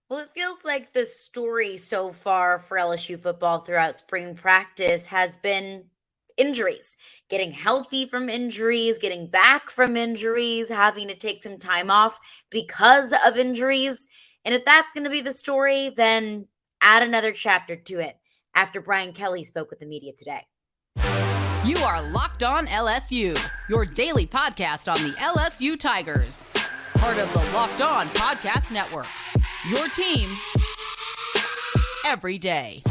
Well, it feels like the story so far for LSU football throughout spring practice has been injuries, getting healthy from injuries, getting back from injuries, having to take some time off because of injuries. And if that's going to be the story, then add another chapter to it after Brian Kelly spoke with the media today. You are Locked On LSU, your daily podcast on the LSU Tigers. Part of the Locked On Podcast Network. Your team every day.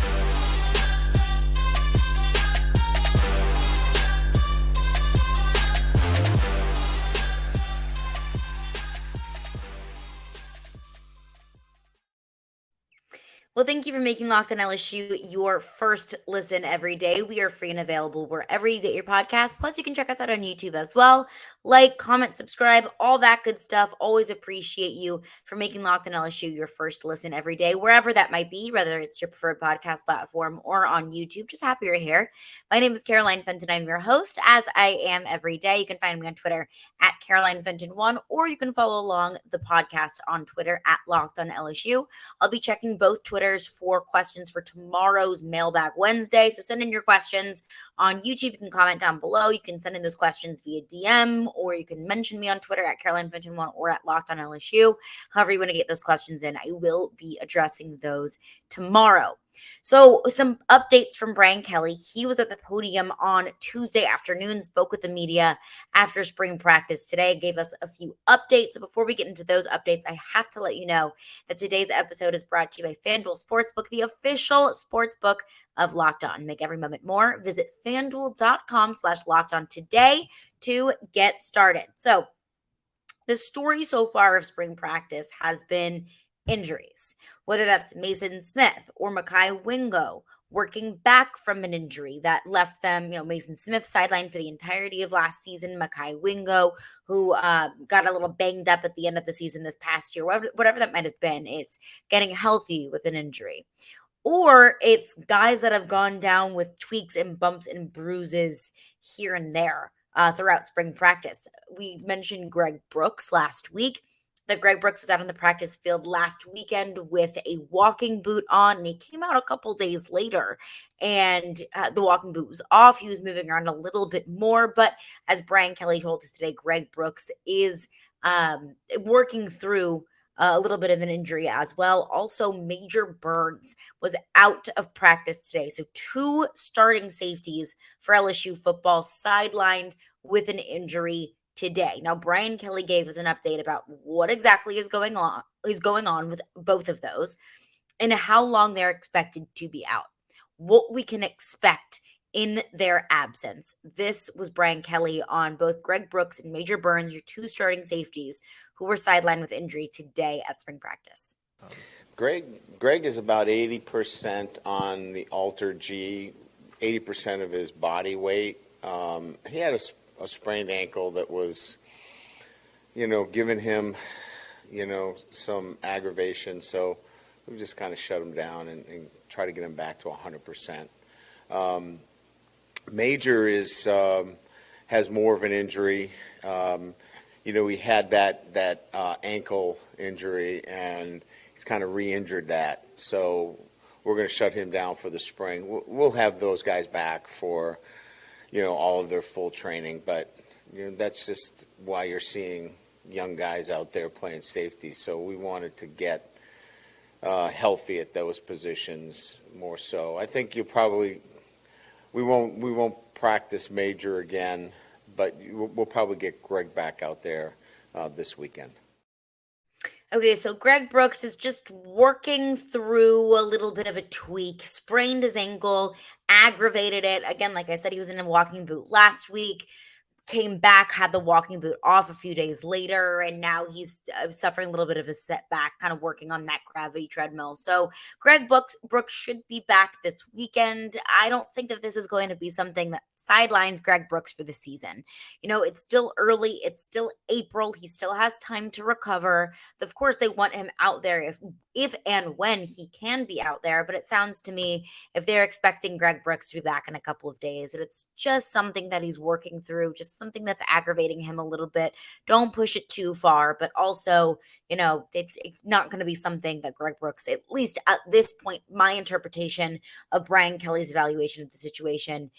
Well, thank you for making Locked On LSU your first listen every day. We are free and available wherever you get your podcast. Plus, you can check us out on YouTube as well. Like, comment, subscribe, all that good stuff. Always appreciate you for making Locked On LSU your first listen every day, wherever that might be, whether it's your preferred podcast platform or on YouTube. Just happy you're here. My name is Caroline Fenton. I'm your host, as I am every day. You can find me on Twitter at Caroline Fenton1, or you can follow along the podcast on Twitter at Locked On LSU. I'll be checking both Twitters for questions for tomorrow's Mailbag Wednesday. So send in your questions on YouTube. You can comment down below. You can send in those questions via DM, or you can mention me on Twitter at Caroline Fenton1 or at Locked On LSU. However you want to get those questions in, I will be addressing those tomorrow. So some updates from Brian Kelly. He was at the podium on Tuesday afternoon, spoke with the media after spring practice today, gave us a few updates. So before we get into those updates, I have to let you know that today's episode is brought to you by FanDuel Sportsbook, the official sportsbook of Locked On. Make every moment more. Visit FanDuel.com/LockedOn today to get started. So the story so far of spring practice has been injuries, whether that's Maason Smith or Mekhi Wingo working back from an injury that left them, Maason Smith sidelined for the entirety of last season, Mekhi Wingo, who got a little banged up at the end of the season this past year, whatever that might have been. It's getting healthy with an injury. Or it's guys that have gone down with tweaks and bumps and bruises here and there throughout spring practice. We mentioned Greg Brooks last week. That Greg Brooks was out on the practice field last weekend with a walking boot on, and he came out a couple days later, and the walking boot was off. He was moving around a little bit more, but as Brian Kelly told us today, Greg Brooks is working through a little bit of an injury as well. Also, Major Burns was out of practice today. So 2 starting safeties for LSU football sidelined with an injury today. Now, Brian Kelly gave us an update about what exactly is going on with both of those and how long they're expected to be out, what we can expect in their absence. This was Brian Kelly on both Greg Brooks and Major Burns, your 2 starting safeties who were sidelined with injury today at spring practice. Greg is about 80% on the Alter G, 80% of his body weight. He had a sprained ankle that was, giving him, some aggravation. So we just kind of shut him down and try to get him back to 100%. Major has more of an injury. He had that ankle injury, and he's kind of re-injured that. So we're going to shut him down for the spring. We'll have those guys back for, all of their full training. But, that's just why you're seeing young guys out there playing safety. So we wanted to get healthy at those positions more so. I think we won't practice Major again, but we'll probably get Greg back out there this weekend. Okay, so Greg Brooks is just working through a little bit of a tweak, sprained his ankle, aggravated it. Again, like I said, he was in a walking boot last week, came back, had the walking boot off a few days later, and now he's suffering a little bit of a setback, kind of working on that gravity treadmill. So Greg Brooks should be back this weekend. I don't think that this is going to be something that's sidelines Greg Brooks for the season. It's still early. It's still April. He still has time to recover. Of course, they want him out there if and when he can be out there. But it sounds to me, if they're expecting Greg Brooks to be back in a couple of days, and it's just something that he's working through, just something that's aggravating him a little bit. Don't push it too far, but also, it's not going to be something that Greg Brooks, at least at this point, my interpretation of Brian Kelly's evaluation of the situation,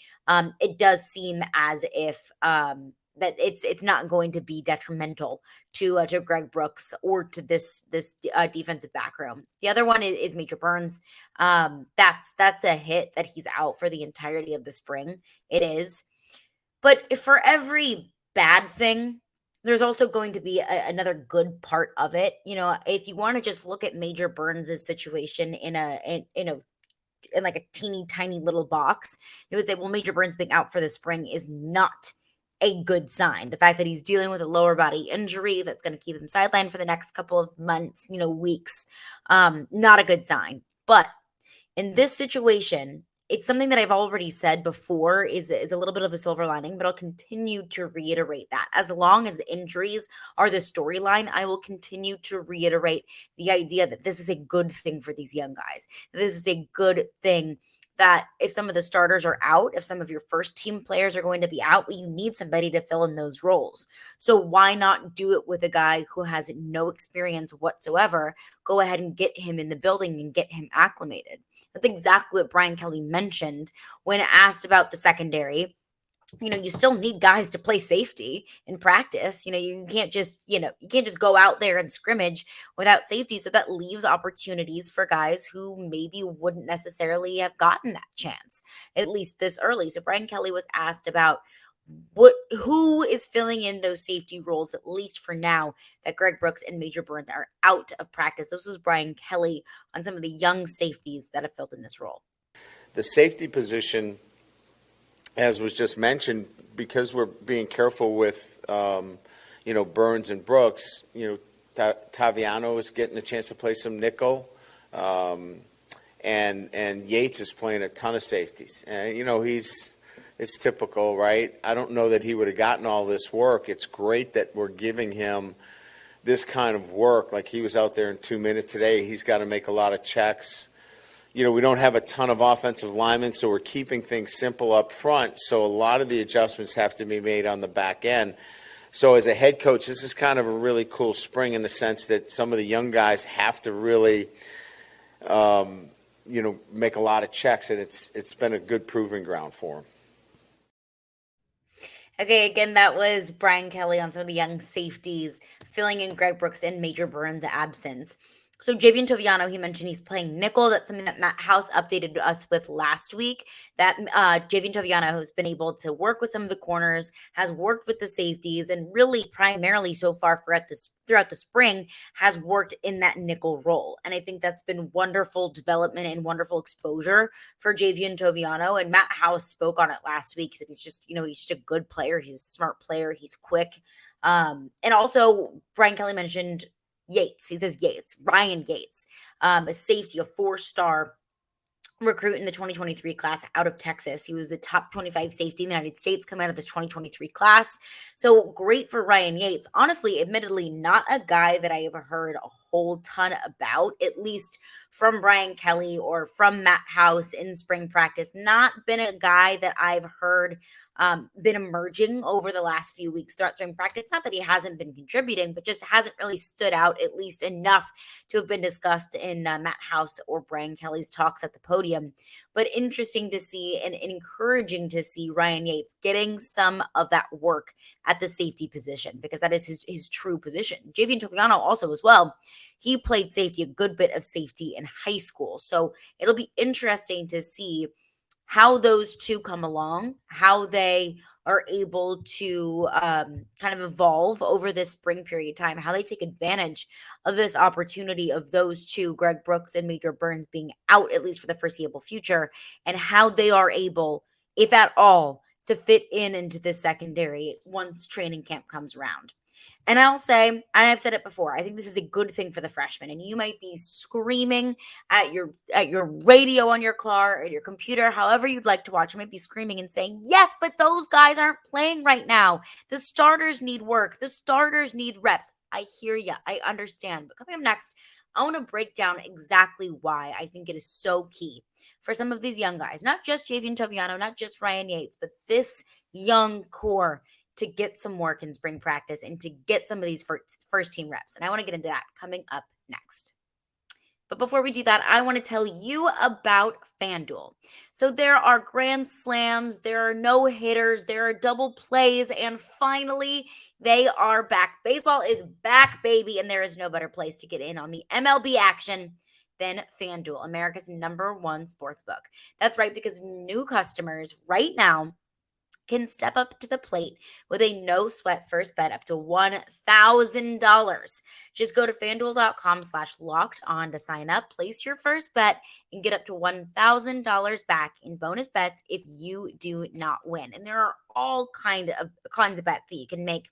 it does seem as if that it's not going to be detrimental to Greg Brooks or to this defensive back room. The other one is Major Burns. That's a hit that he's out for the entirety of the spring. It is, but for every bad thing, there's also going to be another good part of it. If you want to just look at Major Burns' situation in like a teeny tiny little box, you would say, well, Major Burns being out for the spring is not a good sign. The fact that he's dealing with a lower body injury that's going to keep him sidelined for the next couple of months, weeks, not a good sign. But in this situation, it's something that I've already said before is a little bit of a silver lining, but I'll continue to reiterate that. As long as the injuries are the storyline, I will continue to reiterate the idea that this is a good thing for these young guys. This is a good thing that if some of the starters are out, if some of your first team players are going to be out, well, you need somebody to fill in those roles. So why not do it with a guy who has no experience whatsoever? Go ahead and get him in the building and get him acclimated. That's exactly what Brian Kelly mentioned when asked about the secondary. You still need guys to play safety in practice. You can't just go out there and scrimmage without safety. So that leaves opportunities for guys who maybe wouldn't necessarily have gotten that chance, at least this early. So Brian Kelly was asked about who is filling in those safety roles, at least for now, that Greg Brooks and Major Burns are out of practice. This was Brian Kelly on some of the young safeties that have filled in this role. The safety position, as was just mentioned, because we're being careful with, Burns and Brooks, Toviano is getting a chance to play some nickel, and Yaites is playing a ton of safeties. And, it's typical, right? I don't know that he would have gotten all this work. It's great that we're giving him this kind of work. Like he was out there in 2 minutes today. He's got to make a lot of checks. We don't have a ton of offensive linemen, so we're keeping things simple up front. So a lot of the adjustments have to be made on the back end. So as a head coach, this is kind of a really cool spring in the sense that some of the young guys have to really, make a lot of checks, and it's been a good proving ground for them. Okay, again, that was Brian Kelly on some of the young safeties, filling in Greg Brooks and Major Burns' absence. So Javien Toviano, he mentioned he's playing nickel. That's something that Matt House updated us with last week, that Javien Toviano has been able to work with some of the corners, has worked with the safeties, and really primarily so far throughout the spring has worked in that nickel role. And I think that's been wonderful development and wonderful exposure for Javien Toviano. And Matt House spoke on it last week. He said he's just a good player. He's a smart player. He's quick. And also Brian Kelly mentioned Yaites. He says Ryan Yaites, a safety, a 4-star recruit in the 2023 class out of Texas. He was the top 25 safety in the United States coming out of this 2023 class. So great for Ryan Yaites. Honestly, admittedly, not a guy that I have heard a whole ton about, at least from Brian Kelly or from Matt House in spring practice. Not been a guy that I've heard been emerging over the last few weeks throughout spring practice. Not that he hasn't been contributing, but just hasn't really stood out, at least enough to have been discussed in Matt House or Brian Kelly's talks at the podium. But interesting to see and encouraging to see Ryan Yaites getting some of that work at the safety position, because that is his true position. Javien Toviano also as well. He played safety, a good bit of safety in high school. So it'll be interesting to see how those two come along, how they are able to kind of evolve over this spring period of time, how they take advantage of this opportunity of those two, Greg Brooks and Major Burns, being out at least for the foreseeable future, and how they are able, if at all, to fit into the secondary once training camp comes around. And I'll say, and I've said it before, I think this is a good thing for the freshmen. And you might be screaming at your radio on your car or your computer, however you'd like to watch. You might be screaming and saying, yes, but those guys aren't playing right now. The starters need work. The starters need reps. I hear you. I understand. But coming up next, I want to break down exactly why I think it is so key for some of these young guys, not just Javien Toviano, not just Ryan Yaites, but this young core to get some work in spring practice and to get some of these first team reps. And I want to get into that coming up next. But before we do that, I want to tell you about FanDuel. So there are grand slams, there are no hitters, there are double plays, and finally, they are back. Baseball is back, baby, and there is no better place to get in on the MLB action than FanDuel, America's #1 sportsbook. That's right, because new customers right now can step up to the plate with a no sweat first bet up to $1,000. Just go to fanduel.com/locked on to sign up, place your first bet, and get up to $1,000 back in bonus bets if you do not win. And there are all kinds of bets that you can make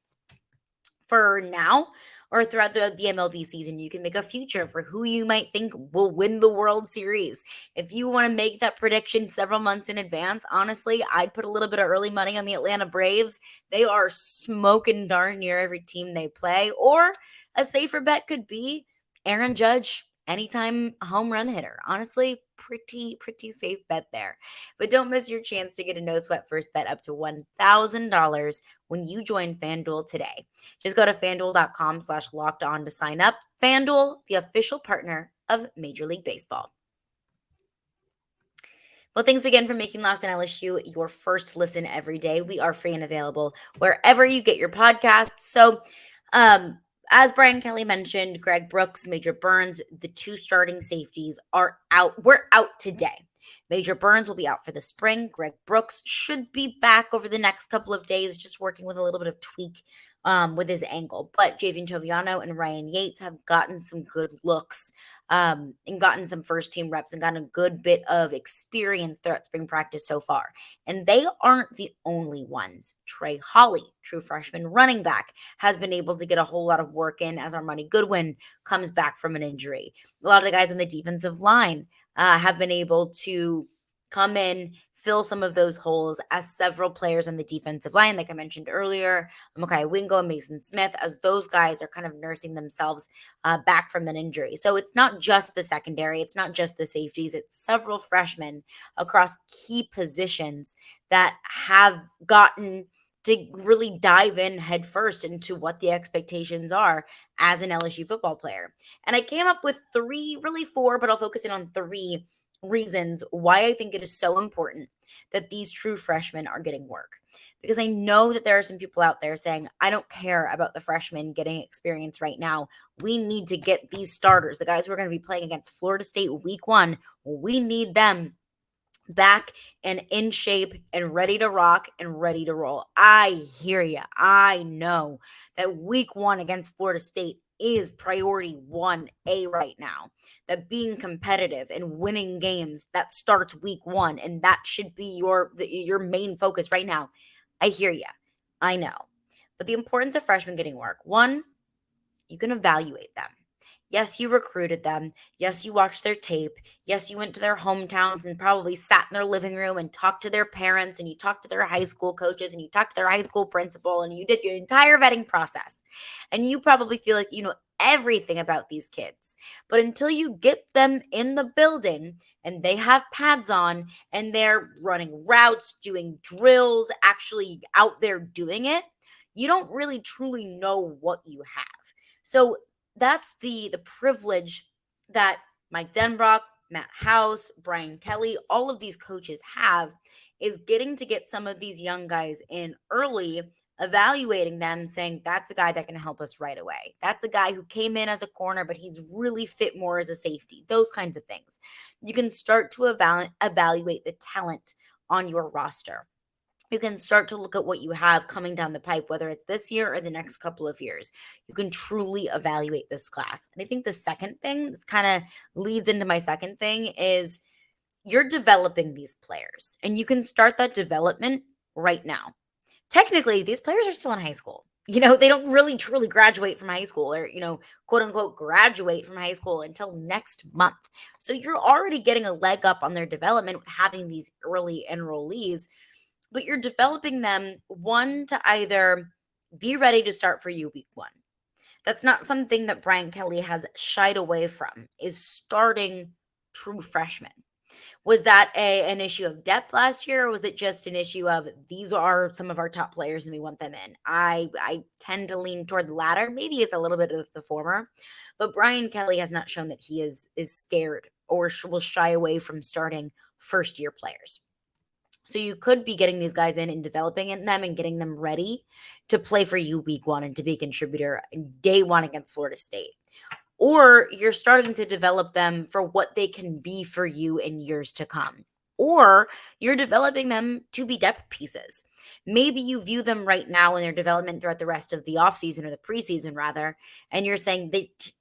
for now or throughout the MLB season. You can make a future for who you might think will win the World Series. If you want to make that prediction several months in advance, honestly, I'd put a little bit of early money on the Atlanta Braves. They are smoking darn near every team they play. Or a safer bet could be Aaron Judge, anytime home run hitter. Honestly, pretty safe bet there. But don't miss your chance to get a no sweat first bet up to $1,000 when you join FanDuel today. Just go to fanduel.com/locked on to sign up. FanDuel, the official partner of Major League Baseball. Well, thanks again for making Locked on LSU your first listen every day. We are free and available wherever you get your podcasts. So, as Brian Kelly mentioned, Greg Brooks, Major Burns, the two starting safeties are out. We're out today. Major Burns will be out for the spring. Greg Brooks should be back over the next couple of days, just working with a little bit of tweak with his ankle. But Javien Toviano and Ryan Yaites have gotten some good looks and gotten some first team reps and gotten a good bit of experience throughout spring practice so far. And they aren't the only ones. Trey Holly, true freshman running back, has been able to get a whole lot of work in as Armoni Goodwin comes back from an injury. A lot of the guys on the defensive line have been able to come in, fill some of those holes as several players on the defensive line, like I mentioned earlier, Makai Wingo and Maason Smith, as those guys are kind of nursing themselves back from an injury. So it's not just the secondary, it's not just the safeties, it's several freshmen across key positions that have gotten to really dive in headfirst into what the expectations are as an LSU football player. And I came up with really four, but I'll focus in on three reasons why I think it is so important that these true freshmen are getting work. Because I know that there are some people out there saying, I don't care about the freshmen getting experience right now. We need to get these starters, the guys who are going to be playing against Florida State week 1. We need them back and in shape and ready to rock and ready to roll. I hear you. I know that week 1 against Florida State is priority 1A right now. That being competitive and winning games, that starts week 1, and that should be your main focus right now. I hear you. I know. But the importance of freshmen getting work. 1, you can evaluate them. Yes, you recruited them. Yes, you watched their tape. Yes, you went to their hometowns and probably sat in their living room and talked to their parents, and you talked to their high school coaches, and you talked to their high school principal, and you did your entire vetting process. And you probably feel like you know everything about these kids. But until you get them in the building and they have pads on and they're running routes, doing drills, actually out there doing it, you don't really truly know what you have. So that's the privilege that Mike Denbrock, Matt House, Brian Kelly, all of these coaches have, is getting to get some of these young guys in early, evaluating them, saying that's a guy that can help us right away. That's a guy who came in as a corner, but he's really fit more as a safety. Those kinds of things. You can start to evaluate the talent on your roster. You can start to look at what you have coming down the pipe, whether it's this year or the next couple of years. You can truly evaluate this class. And I think the second thing, this kind of leads into my second thing, is you're developing these players. And you can start that development right now. Technically, these players are still in high school. They don't really truly graduate from high school or, quote unquote, graduate from high school until next month. So you're already getting a leg up on their development with having these early enrollees, but you're developing them, one, to either be ready to start for you week one. That's not something that Brian Kelly has shied away from, is starting true freshmen. Was that an issue of depth last year, or was it just an issue of these are some of our top players and we want them in? I tend to lean toward the latter. Maybe it's a little bit of the former, but Brian Kelly has not shown that he is scared or will shy away from starting first year players. So you could be getting these guys in and developing them and getting them ready to play for you week one and to be a contributor day one against Florida State. Or you're starting to develop them for what they can be for you in years to come. Or you're developing them to be depth pieces. Maybe you view them right now in their development throughout the rest of the offseason or the preseason, rather, and you're saying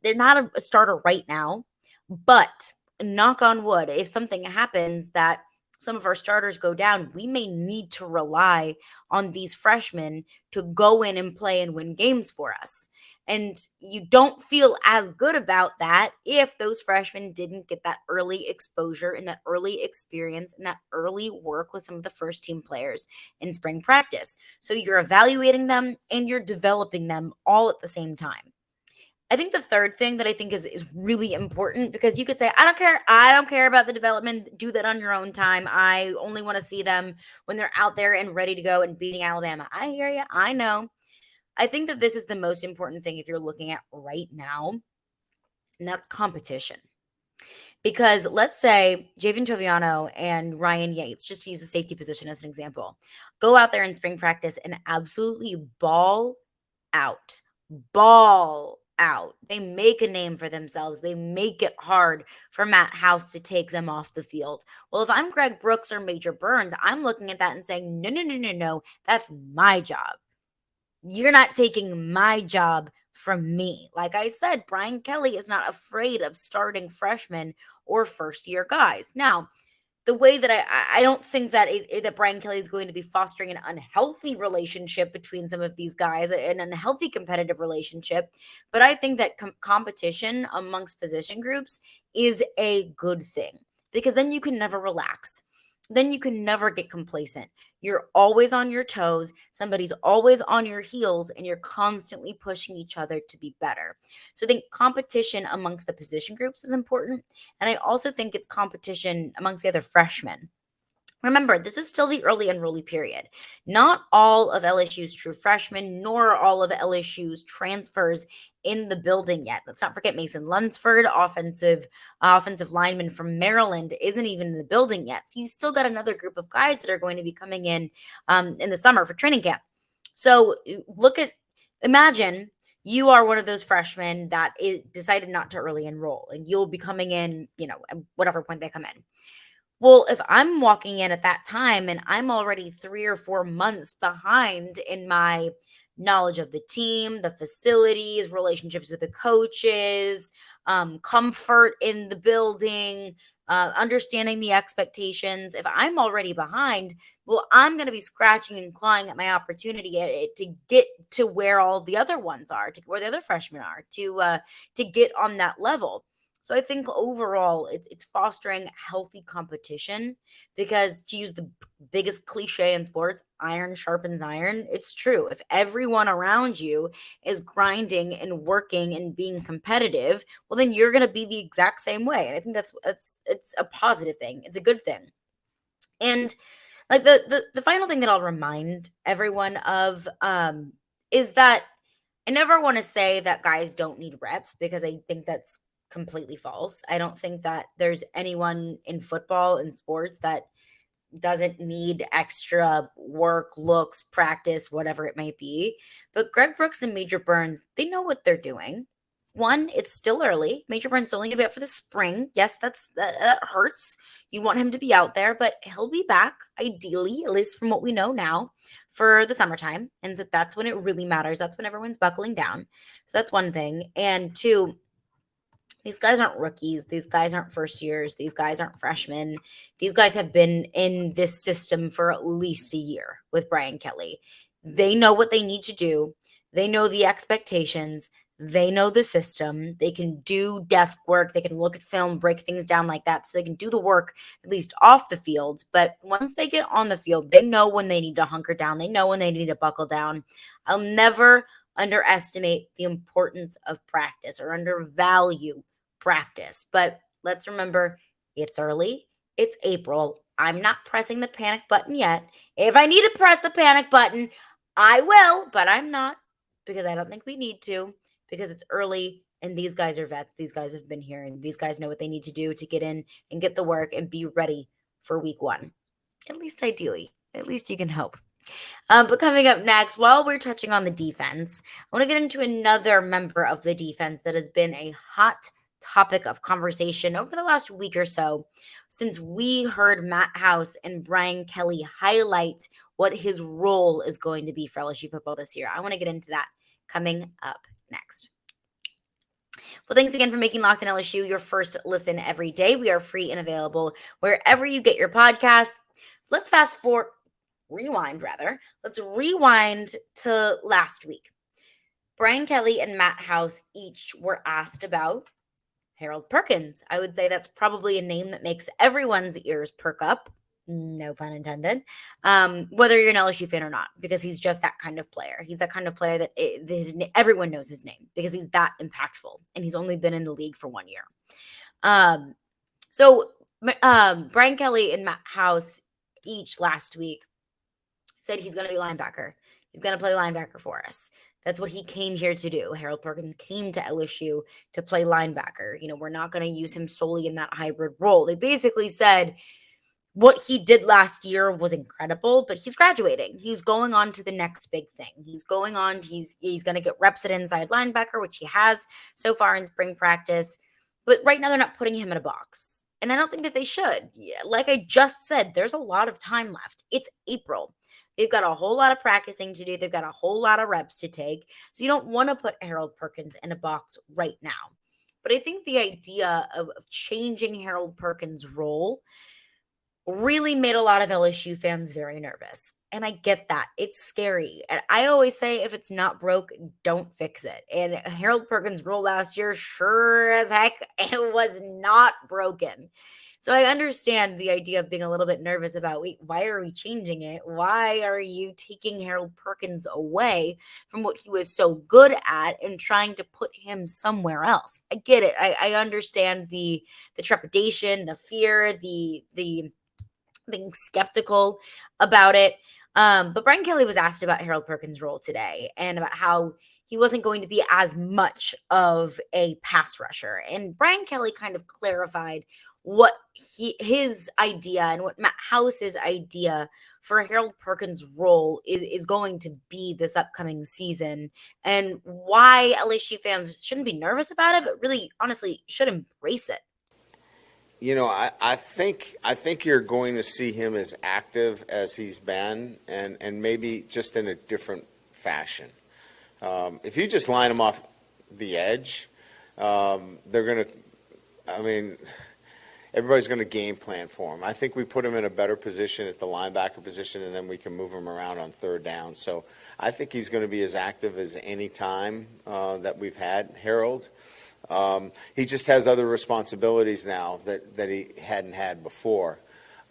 they're not a starter right now, but knock on wood, if something happens that some of our starters go down, we may need to rely on these freshmen to go in and play and win games for us. And you don't feel as good about that if those freshmen didn't get that early exposure and that early experience and that early work with some of the first team players in spring practice. So you're evaluating them and you're developing them all at the same time. I think the third thing that I think is really important, because you could say, I don't care about the development. Do that on your own time. I only want to see them when they're out there and ready to go and beating Alabama. I hear you. I know. I think that this is the most important thing if you're looking at right now, and that's competition. Because let's say Javien Toviano and Ryan Yaites, just to use the safety position as an example, go out there in spring practice and absolutely ball out. Ball out. They make a name for themselves. They make it hard for Matt House to take them off the field. Well, if I'm Greg Brooks or Major Burns, I'm looking at that and saying, no, that's my job. You're not taking my job from me. Like I said, Brian Kelly is not afraid of starting freshmen or first-year guys. Now, the way that I don't think that that Brian Kelly is going to be fostering an unhealthy relationship between some of these guys, an unhealthy competitive relationship, but I think that competition amongst position groups is a good thing, because then you can never relax. Then you can never get complacent. You're always on your toes. Somebody's always on your heels, and you're constantly pushing each other to be better. So I think competition amongst the position groups is important. And I also think it's competition amongst the other freshmen. Remember, this is still the early enrollee period. Not all of LSU's true freshmen, nor all of LSU's transfers in the building yet. Let's not forget Mason Lunsford, offensive lineman from Maryland, isn't even in the building yet. So you still got another group of guys that are going to be coming in the summer for training camp. So imagine you are one of those freshmen that decided not to early enroll, and you'll be coming in, at whatever point they come in. Well, if I'm walking in at that time and I'm already 3 or 4 months behind in my knowledge of the team, the facilities, relationships with the coaches, comfort in the building, understanding the expectations, if I'm already behind, well, I'm going to be scratching and clawing at my opportunity to get to where all the other ones are, to where the other freshmen are, to get on that level. So I think overall it's fostering healthy competition, because, to use the biggest cliche in sports, iron sharpens iron. It's true. If everyone around you is grinding and working and being competitive, well, then you're going to be the exact same way. And I think it's a positive thing. It's a good thing. And like the final thing that I'll remind everyone of is that I never want to say that guys don't need reps, because I think that's completely false. I don't think that there's anyone in football and sports that doesn't need extra work, looks, practice, whatever it might be. But Greg Brooks and Major Burns, they know what they're doing. One, it's still early. Major Burns is only going to be out for the spring. Yes, that hurts. You want him to be out there, but he'll be back, ideally, at least from what we know now, for the summertime. And so that's when it really matters. That's when everyone's buckling down. So that's one thing. And two, these guys aren't rookies. These guys aren't first years. These guys aren't freshmen. These guys have been in this system for at least a year with Brian Kelly. They know what they need to do. They know the expectations. They know the system. They can do desk work. They can look at film, break things down like that. So they can do the work at least off the field. But once they get on the field, they know when they need to hunker down. They know when they need to buckle down. I'll never underestimate the importance of practice or undervalue practice. But let's remember it's early, it's April. I'm not pressing the panic button yet. If I need to press the panic button, I will, but I'm not because I don't think we need to because it's early and these guys are vets. These guys have been here and these guys know what they need to do to get in and get the work and be ready for week one. At least ideally. At least you can hope. But coming up next, while we're touching on the defense, I want to get into another member of the defense that has been a hot topic of conversation over the last week or so since we heard Matt House and Brian Kelly highlight what his role is going to be for LSU football this year. I want to get into that coming up next. Well, thanks again for making Locked on LSU your first listen every day. We are free and available wherever you get your podcasts. Let's Let's rewind to last week. Brian Kelly and Matt House each were asked about Harold Perkins. I would say that's probably a name that makes everyone's ears perk up. No pun intended. Whether you're an LSU fan or not, because he's just that kind of player. He's that kind of player that everyone knows his name because he's that impactful, and he's only been in the league for 1 year. So Brian Kelly and Matt House each last week said he's going to be linebacker. He's going to play linebacker for us. That's what he came here to do. Harold Perkins came to LSU to play linebacker. We're not going to use him solely in that hybrid role. They basically said what he did last year was incredible, but he's graduating. He's going on to the next big thing. He's going to get reps at inside linebacker, which he has so far in spring practice. But right now they're not putting him in a box. And I don't think that they should. Like I just said, there's a lot of time left. It's April. They've got a whole lot of practicing to do. They've got a whole lot of reps to take. So you don't want to put Harold Perkins in a box right now. But I think the idea of changing Harold Perkins' role really made a lot of LSU fans very nervous. And I get that. It's scary. And I always say if it's not broke, don't fix it. And Harold Perkins' role last year, sure as heck, it was not broken. So I understand the idea of being a little bit nervous about, wait, why are we changing it? Why are you taking Harold Perkins away from what he was so good at and trying to put him somewhere else? I get it. I understand the trepidation, the fear, the being skeptical about it. But Brian Kelly was asked about Harold Perkins' role today and about how he wasn't going to be as much of a pass rusher. And Brian Kelly kind of clarified what his idea and what Matt House's idea for Harold Perkins' role is going to be this upcoming season and why LSU fans shouldn't be nervous about it, but really, honestly, should embrace it. I think you're going to see him as active as he's been and maybe just in a different fashion. If you just line him off the edge, everybody's going to game plan for him. I think we put him in a better position at the linebacker position, and then we can move him around on third down. So I think he's going to be as active as any time that we've had Harold. He just has other responsibilities now that he hadn't had before.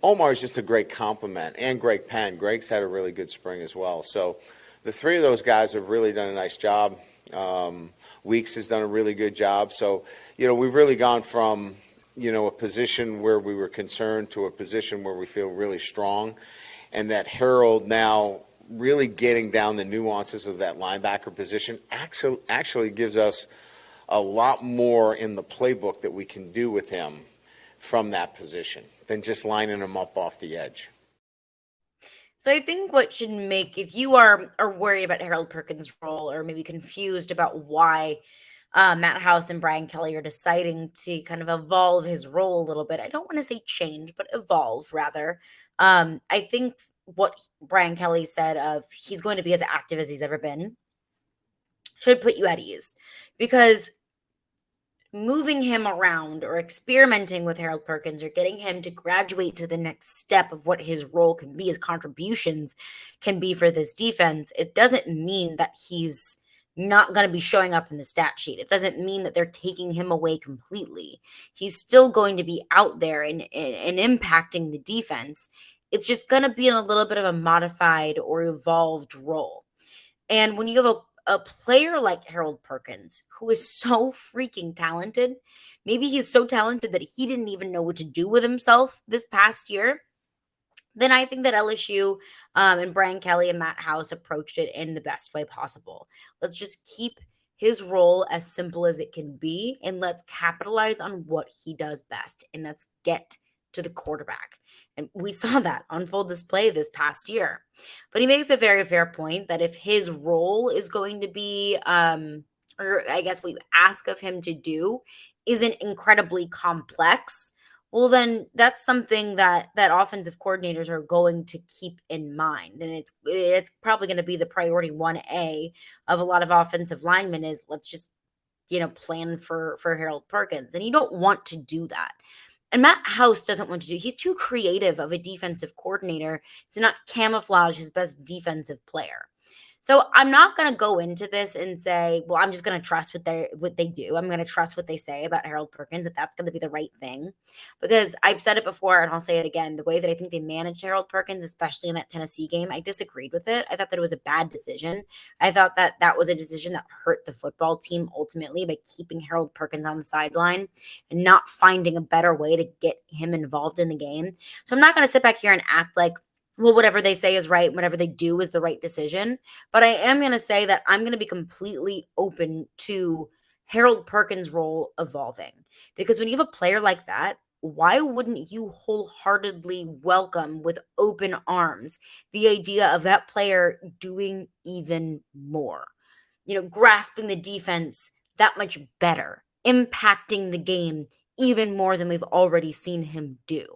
Omar is just a great compliment, and Greg Penn. Greg's had a really good spring as well. So the three of those guys have really done a nice job. Weeks has done a really good job. So, we've really gone from, a position where we were concerned to a position where we feel really strong. And that Harold now really getting down the nuances of that linebacker position actually gives us a lot more in the playbook that we can do with him from that position than just lining him up off the edge. So I think what should make, if you are worried about Harold Perkins' role or maybe confused about why Matt House and Brian Kelly are deciding to kind of evolve his role a little bit, I don't want to say change, but evolve rather. I think what Brian Kelly said of he's going to be as active as he's ever been should put you at ease, because moving him around or experimenting with Harold Perkins or getting him to graduate to the next step of what his role can be, his contributions can be for this defense, it doesn't mean that he's not going to be showing up in the stat sheet. It doesn't mean that they're taking him away completely. He's still going to be out there and impacting the defense. It's just going to be in a little bit of a modified or evolved role. And when you have a player like Harold Perkins, who is so freaking talented, maybe he's so talented that he didn't even know what to do with himself this past year, then I think that LSU and Brian Kelly and Matt House approached it in the best way possible. Let's just keep his role as simple as it can be, and let's capitalize on what he does best, and let's get to the quarterback. And we saw that on full display this past year. But he makes a very fair point that if his role is going to be, or I guess what you ask of him to do, isn't incredibly complex, well, then that's something that offensive coordinators are going to keep in mind. And it's probably going to be the priority 1A of a lot of offensive linemen is let's just, plan for Harold Perkins. And you don't want to do that. And Matt House doesn't want to do, he's too creative of a defensive coordinator to not camouflage his best defensive player. So I'm not going to go into this and say, well, I'm just going to trust what they do. I'm going to trust what they say about Harold Perkins, that that's going to be the right thing. Because I've said it before, and I'll say it again, the way that I think they managed Harold Perkins, especially in that Tennessee game, I disagreed with it. I thought that it was a bad decision. I thought that that was a decision that hurt the football team ultimately by keeping Harold Perkins on the sideline and not finding a better way to get him involved in the game. So I'm not going to sit back here and act like, well, whatever they say is right, whatever they do is the right decision. But I am going to say that I'm going to be completely open to Harold Perkins' role evolving. Because when you have a player like that, why wouldn't you wholeheartedly welcome with open arms the idea of that player doing even more? Grasping the defense that much better, impacting the game even more than we've already seen him do,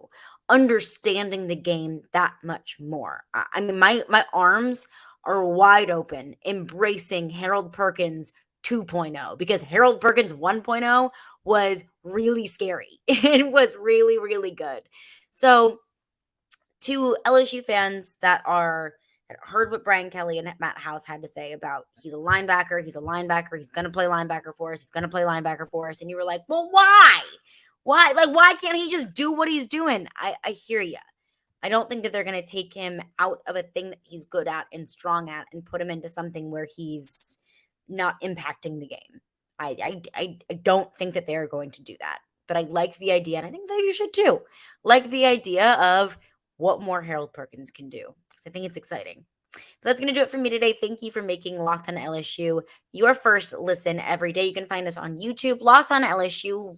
understanding the game that much more. I mean, my arms are wide open, embracing Harold Perkins 2.0, because Harold Perkins 1.0 was really scary. It was really, really good. So to LSU fans that heard what Brian Kelly and Matt House had to say about he's a linebacker, he's going to play linebacker for us, and you were like, well, why? Why? Like, why can't he just do what he's doing? I hear you. I don't think that they're going to take him out of a thing that he's good at and strong at and put him into something where he's not impacting the game. I don't think that they're going to do that. But I like the idea, and I think that you should too. Like the idea of what more Harold Perkins can do. I think it's exciting. But that's going to do it for me today. Thank you for making Locked on LSU your first listen every day. You can find us on YouTube, Locked on LSU.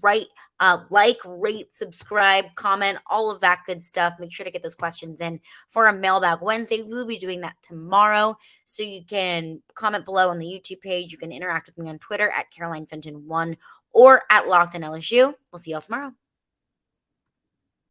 Like, rate, subscribe, comment, all of that good stuff. Make sure to get those questions in for a Mailbag Wednesday. We'll be doing that tomorrow. So you can comment below on the YouTube page. You can interact with me on Twitter at Caroline Fenton 1 or at Locked on LSU. We'll see y'all tomorrow.